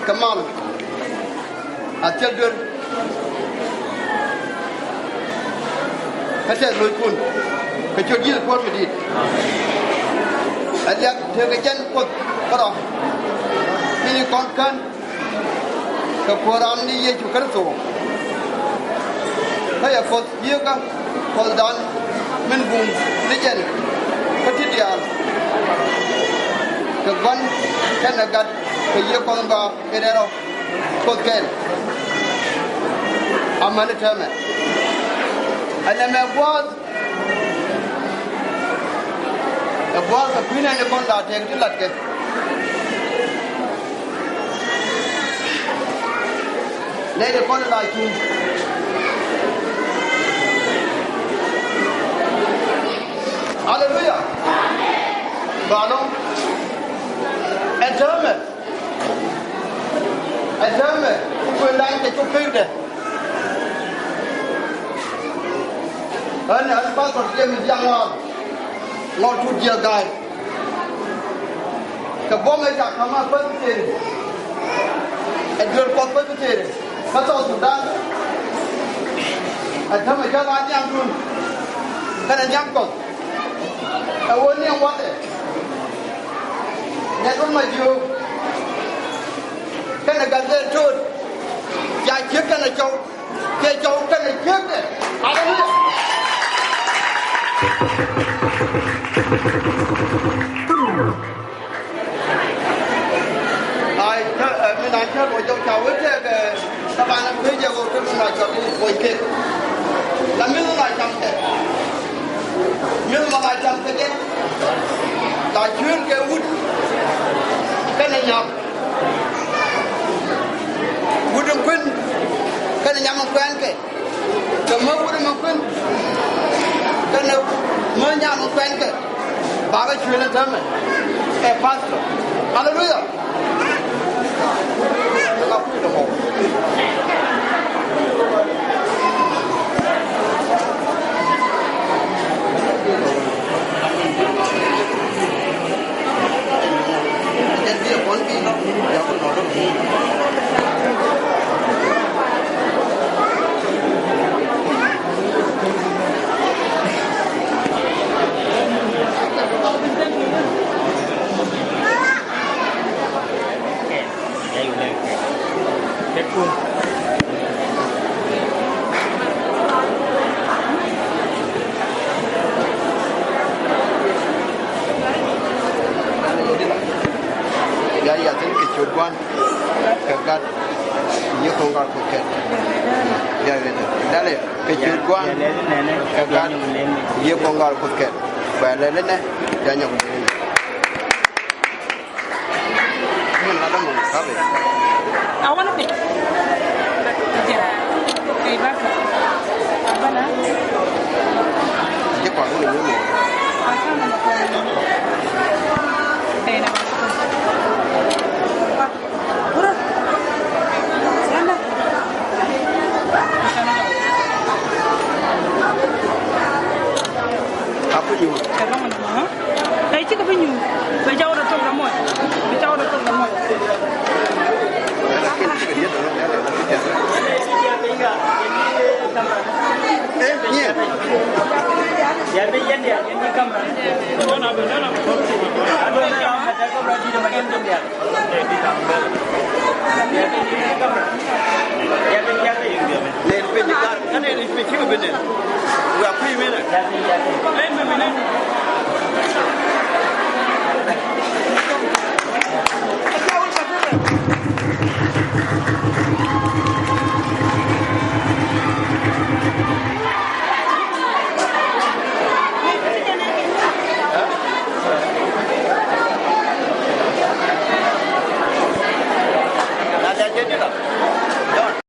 Kamal children Hãy lùi quân cái chuyện gì là quân phải đi anh em theo cái chân quân có đó khi con cân cái Quran đi về chủ cất số hay là Phật yêu các Phật đàn mình vùng đi chân có thiết địa cái quan cái này cái yêu con bà cái đó đâu Phật kén aman itu mana anh em buat cái pin này con đã thấy cái lật cái này để con lại chung Hallelujah Baru Entertainment quyền đánh cái chút phim này anh bắt đầu tiêm giang ngon chút giờ gai cái bom này chặt nó mà phân tiền anh đưa con phân tiền bắt đầu Sudan anh thầm cái anh nhang luôn cái này nhang con anh uống nhang quá đấy nhà con mày chưa cái này gần đây trơn dài chiếc cái này châu cái này chiếc này Hallelujah ai mình nói chơi của châu cháu ấy thế các bạn làm thế giờ tôi nói cho cái buổi kia là mình nói trong thế mình mà nói trong thế là chuyên cái út cái này nhọc út đừng quên cái này nhắm không quen cái mơ út đừng quên cái này mơ nhắm không quen cái bà cái chuyên là thơm này pastor Hallelujah nó không được một nhân viên quán đi nó đéo có nói đâu ya tiene que chupan cagar y con gar porque ya ven dale que chupan cagar y con gar porque vale lên ya nhung mình là đông sao vậy awal ni kerja kayak apa nak cái quả của mình asal nama kau Urut. Sana. apa you Kalau mana? Saya cakap apa you? Saya jauh dah tu ramai. Saya jauh dah tu ramai. Iya. Ya biar dia ini kamera. Mana. Ada kau berarti dia makan tu dia. Di kamera. Ya ini kamera. Ya biar dia. Len pe ni kan ini pe chiu benen. Wa pri mena. Ya.